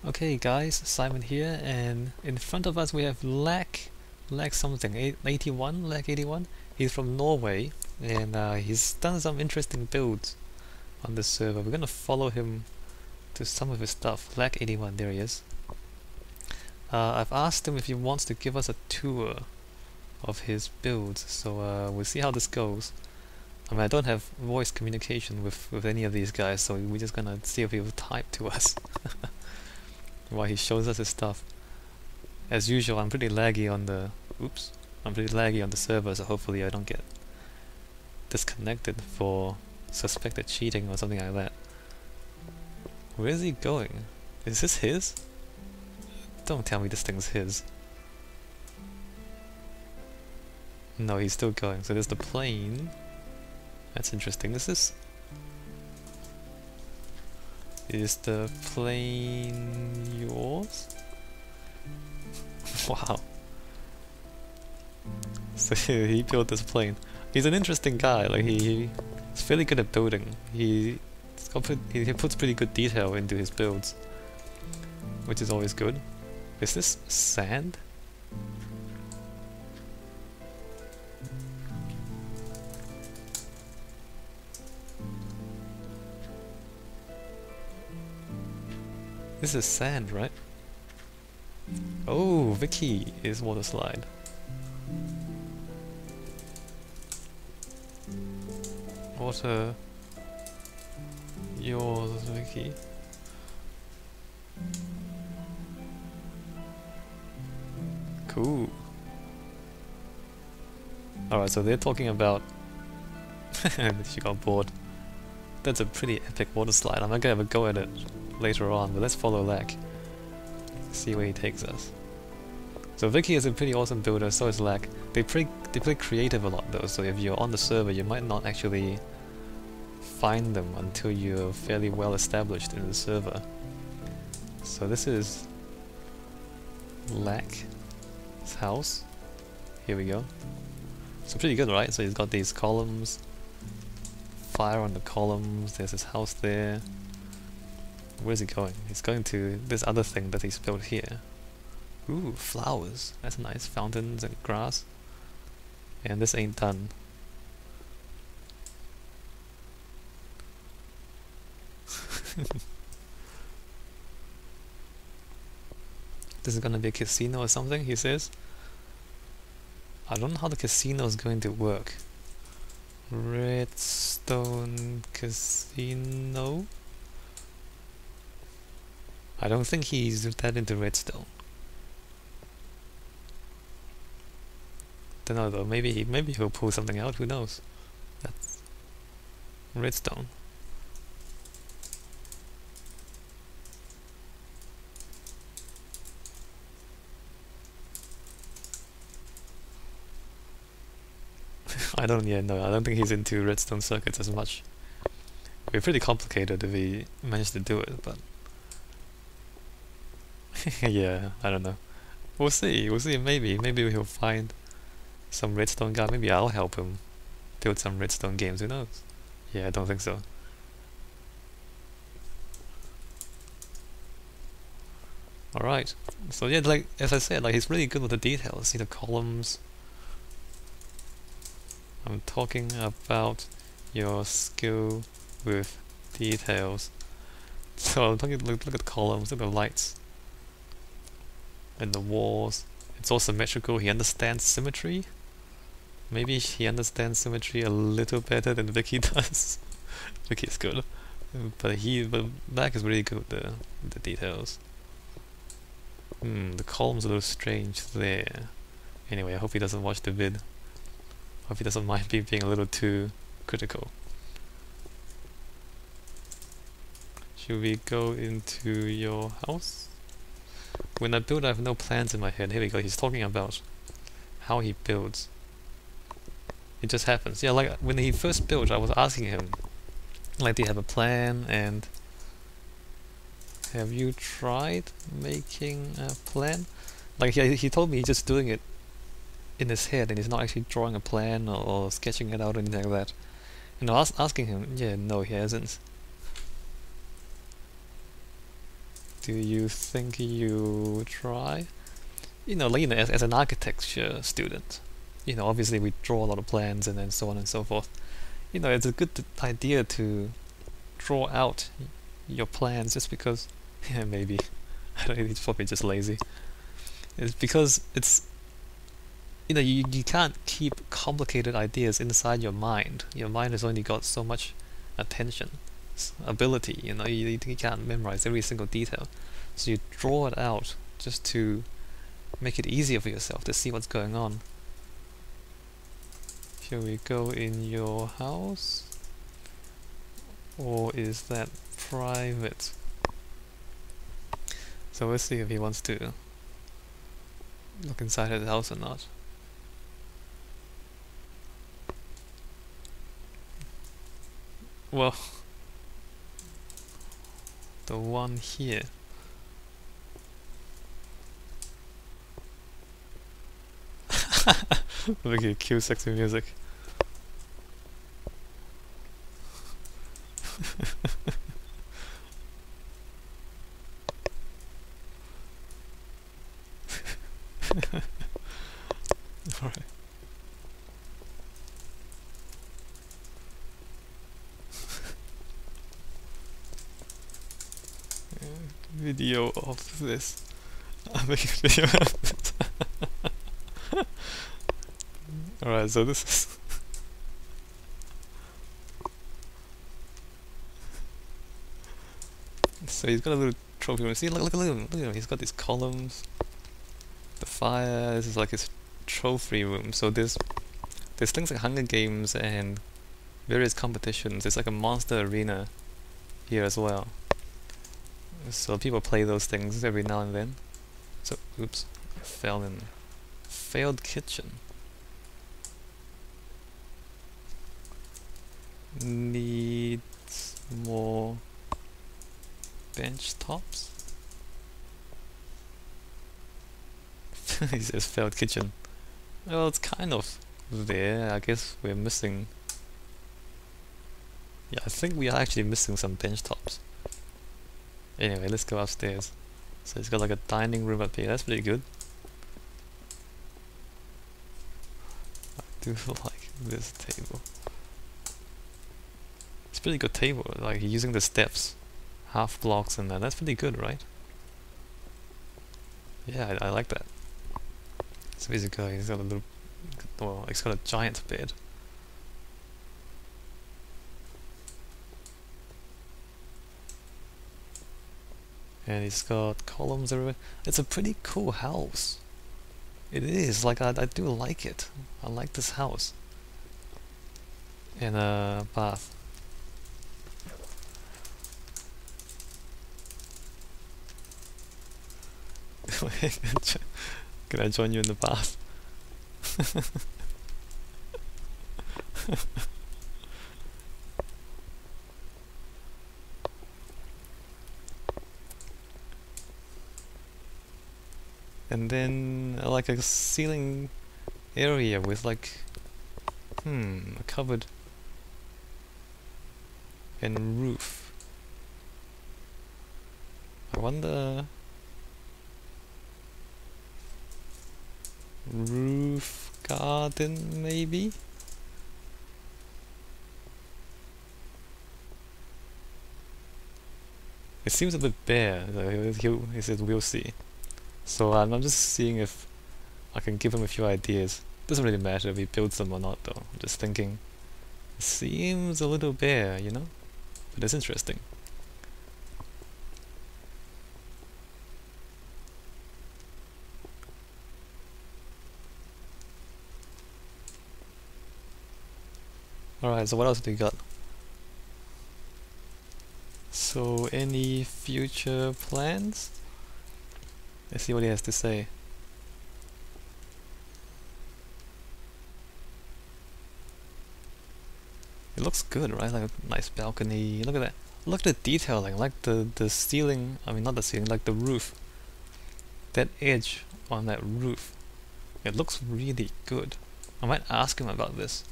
Okay guys, Simon here, and in front of us we have Lack something, 81, Lack81. He's from Norway, and he's done some interesting builds on this server. We're gonna follow him to some of his stuff. Lack81, there he is. I've asked him if he wants to give us a tour of his builds, so we'll see how this goes. I mean, I don't have voice communication with any of these guys, so we're just gonna see if he will type to us while he shows us his stuff. As usual, I'm pretty laggy on the server, so hopefully I don't get disconnected for suspected cheating or something like that. Where is he going? Is this his? Don't tell me this thing's his. No, he's still going. So there's the plane. That's interesting. Is the plane yours? Wow. So he built this plane. He's an interesting guy. Like he's fairly good at building. He puts pretty good detail into his builds, which is always good. Is this sand? This is sand, right? Oh, Vicky is water slide. Water yours, Vicky. Cool. Alright, so they're talking about she got bored. That's a pretty epic water slide. I'm not gonna have a go at it later on, but let's follow Lack. See where he takes us. So Vicky is a pretty awesome builder, so is Lack. They play creative a lot though, so if you're on the server you might not actually find them until you're fairly well established in the server. So this is Lack's house. Here we go. So pretty good, right? So he's got these columns, fire on the columns, there's his house there. Where's he going? He's going to this other thing that he's built here. Ooh, flowers. That's nice. Fountains and grass. And this ain't done. This is gonna be a casino or something, he says. I don't know how the casino is going to work. Redstone Casino? I don't think he's that into redstone. Don't know though, maybe he'll pull something out, who knows. That's redstone. I don't think he's into redstone circuits as much. It'd be pretty complicated if he managed to do it, but yeah, I don't know. We'll see, maybe he'll find some redstone guy. Maybe I'll help him build some redstone games, who knows? Yeah, I don't think so. Alright, so yeah, like as I said, like he's really good with the details. See the columns. I'm talking about your skill with details. So I'm talking, look at the columns, look at the lights and the walls. It's all symmetrical. He understands symmetry. Maybe he understands symmetry a little better than Vicky does. Vicky is good, but Lack is really good with the details. The columns are a little strange there. Anyway, I hope he doesn't watch the vid. Hope he doesn't mind me being a little too critical. Should we go into your house? When I build, I have no plans in my head. Here we go. He's talking about how he builds. It just happens. Yeah, like when he first built, I was asking him, like, do you have a plan? And have you tried making a plan? Like he told me he's just doing it in his head, and he's not actually drawing a plan or sketching it out or anything like that. And I was asking him, yeah, no, he hasn't. do you think you try? Like, as an architecture student, obviously we draw a lot of plans and then so on and so forth. It's a good idea to draw out your plans just because, yeah, maybe, I don't know, it's probably just lazy. It's because you can't keep complicated ideas inside your mind. Your mind has only got so much attention, ability, you can't memorize every single detail. So you draw it out just to make it easier for yourself to see what's going on. Shall we go in your house? Or is that private? So let's see if he wants to look inside his house or not. Well, the one here. Look at cute sexy music. Alright. Video of this. I'll make a video of this. Alright, so this is so he's got a little trophy room. See, look at him, look at him. He's got these columns, the fire. This is like his trophy room. So there's things like Hunger Games and various competitions. It's like a monster arena here as well. So people play those things every now and then. So, oops, I fell in. Failed kitchen. Needs more bench tops. He says failed kitchen. Well, it's kind of there. I guess we're missing. Yeah, I think we are actually missing some bench tops. Anyway, let's go upstairs. So it's got like a dining room up here. That's pretty good. I do like this table. It's a pretty good table. Like using the steps, half blocks, and that's pretty good, right? Yeah, I like that. So basically, he's got a little. Well, he's got a giant bed. And he's got columns everywhere. It's a pretty cool house. It is, like, I do like it. I like this house. And a bath. Can I join you in the bath? And then like a ceiling area with like a cupboard and roof. I wonder, roof garden maybe? It seems a bit bare. He said we'll see. So I'm just seeing if I can give him a few ideas. Doesn't really matter if he builds them or not though. I'm just thinking, it seems a little bare, but it's interesting. Alright, so what else do we got? So any future plans? Let's see what he has to say. It looks good, right? Like a nice balcony. Look at that. Look at the detailing, like the ceiling. I mean, not the ceiling, like the roof. That edge on that roof. It looks really good. I might ask him about this.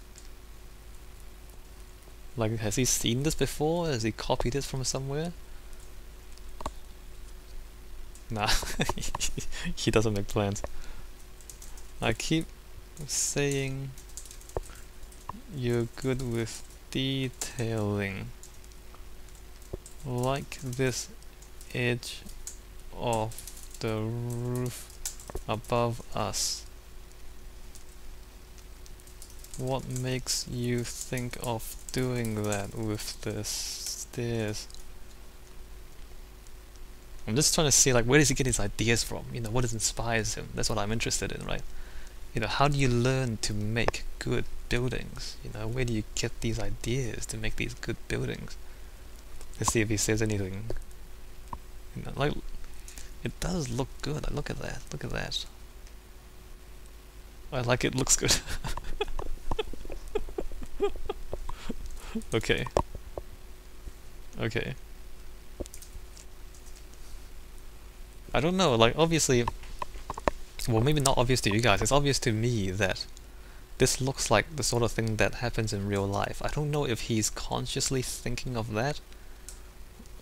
Like, has he seen this before? Has he copied it from somewhere? Nah, he doesn't make plans. I keep saying you're good with detailing, like this edge of the roof above us. What makes you think of doing that with the stairs? I'm just trying to see, like, where does he get his ideas from? You know, what inspires him? That's what I'm interested in, right? You know, how do you learn to make good buildings? You know, where do you get these ideas to make these good buildings? Let's see if he says anything. You know, like, it does look good. Look at that. Look at that. I like it. Looks good. Okay. Okay. I don't know, like, obviously, well, maybe not obvious to you guys, it's obvious to me that this looks like the sort of thing that happens in real life. I don't know if he's consciously thinking of that,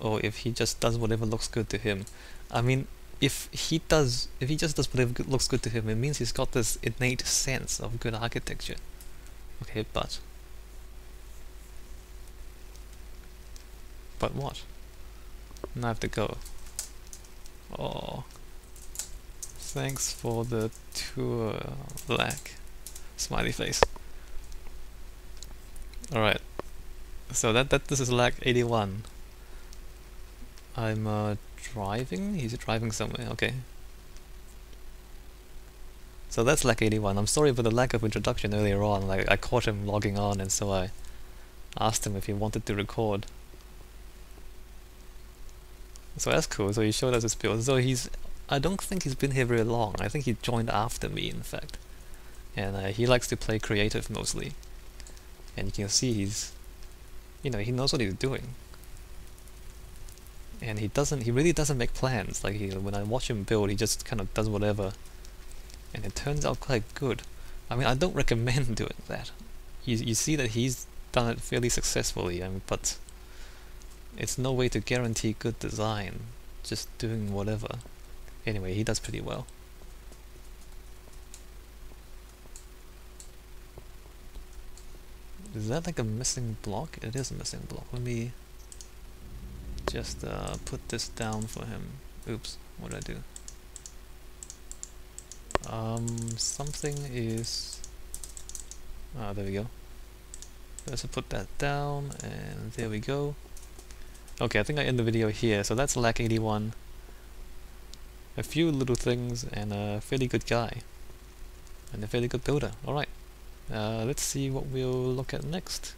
or if he just does whatever looks good to him. I mean, if he just does whatever looks good to him, it means he's got this innate sense of good architecture. Okay, but what? Now I have to go. Oh, thanks for the tour, Lack. Smiley face. Alright, so this is Lack81. I'm driving? He's driving somewhere, okay. So that's Lack81. I'm sorry for the lack of introduction earlier on. Like, I caught him logging on, and so I asked him if he wanted to record. So that's cool, so he showed us his build. So I don't think he's been here very long. I think he joined after me, in fact. And he likes to play creative mostly. And you can see he knows what he's doing. And he really doesn't make plans. Like, when I watch him build, he just kind of does whatever. And it turns out quite good. I mean, I don't recommend doing that. You see that he's done it fairly successfully, but it's no way to guarantee good design, just doing whatever. Anyway, he does pretty well. Is that like a missing block? It is a missing block. Let me just put this down for him. Oops, what did I do? Something is... Ah, there we go. Let's put that down, and there we go. Okay, I think I end the video here. So that's Lack81. A few little things, and a fairly good guy. And a fairly good builder. Alright. Let's see what we'll look at next.